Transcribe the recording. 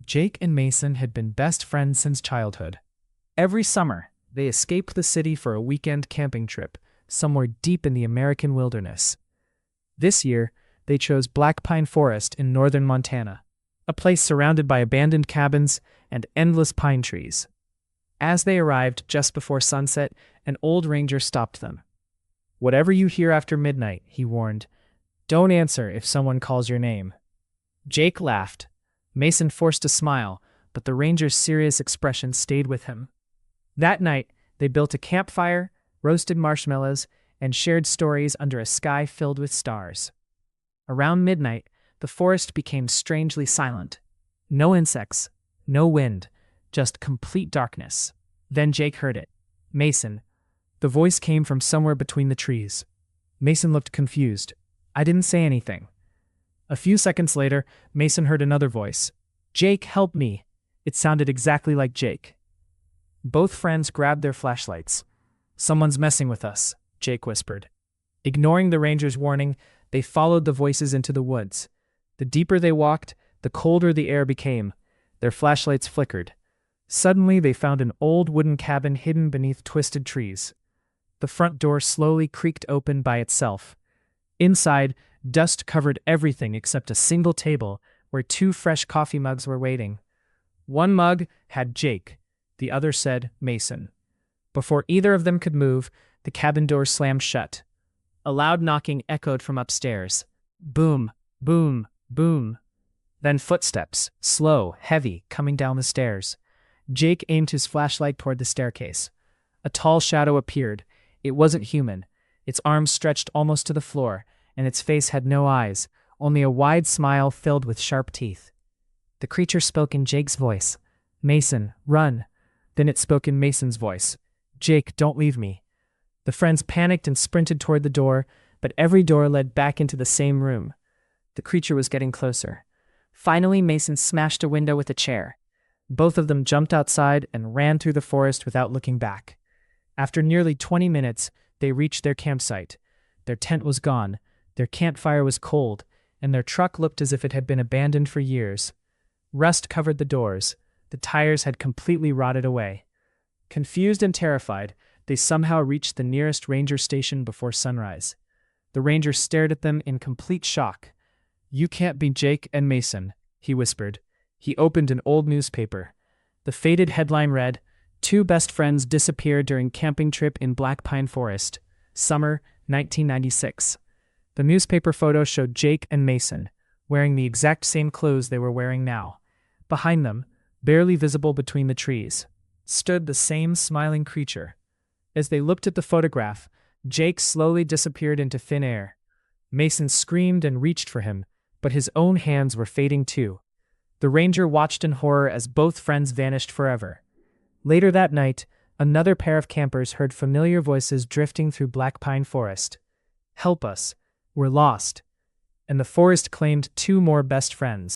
Jake and Mason had been best friends since childhood. Every summer, they escaped the city for a weekend camping trip, somewhere deep in the American wilderness. This year, they chose Black Pine Forest in northern Montana, a place surrounded by abandoned cabins and endless pine trees. As they arrived just before sunset, an old ranger stopped them. "Whatever you hear after midnight," he warned, "don't answer if someone calls your name." Jake laughed. Mason forced a smile, but the ranger's serious expression stayed with him. That night, they built a campfire, roasted marshmallows, and shared stories under a sky filled with stars. Around midnight, the forest became strangely silent. No insects, no wind, just complete darkness. Then Jake heard it. "Mason." The voice came from somewhere between the trees. Mason looked confused. "I didn't say anything." A few seconds later, Mason heard another voice. "Jake, help me." It sounded exactly like Jake. Both friends grabbed their flashlights. "Someone's messing with us," Jake whispered. Ignoring the ranger's warning, they followed the voices into the woods. The deeper they walked, the colder the air became. Their flashlights flickered. Suddenly, they found an old wooden cabin hidden beneath twisted trees. The front door slowly creaked open by itself. Inside, dust covered everything except a single table where 2 fresh coffee mugs were waiting. One mug had Jake, the other said Mason. Before either of them could move, the cabin door slammed shut. A loud knocking echoed from upstairs. Boom, boom, boom. Then footsteps, slow, heavy, coming down the stairs. Jake aimed his flashlight toward the staircase. A tall shadow appeared. It wasn't human. Its arms stretched almost to the floor, and its face had no eyes, only a wide smile filled with sharp teeth. The creature spoke in Jake's voice. "Mason, run." Then it spoke in Mason's voice. "Jake, don't leave me." The friends panicked and sprinted toward the door, but every door led back into the same room. The creature was getting closer. Finally, Mason smashed a window with a chair. Both of them jumped outside and ran through the forest without looking back. After nearly 20 minutes, they reached their campsite. Their tent was gone, their campfire was cold, and their truck looked as if it had been abandoned for years. Rust covered the doors. The tires had completely rotted away. Confused and terrified, they somehow reached the nearest ranger station before sunrise. The ranger stared at them in complete shock. "You can't be Jake and Mason," he whispered. He opened an old newspaper. The faded headline read, "Two best friends disappeared during camping trip in Black Pine Forest. Summer, 1996. The newspaper photo showed Jake and Mason, wearing the exact same clothes they were wearing now. Behind them, barely visible between the trees, stood the same smiling creature. As they looked at the photograph, Jake slowly disappeared into thin air. Mason screamed and reached for him, but his own hands were fading too. The ranger watched in horror as both friends vanished forever. Later that night, another pair of campers heard familiar voices drifting through Black Pine Forest. "Help us. We're lost." And the forest claimed 2 more best friends.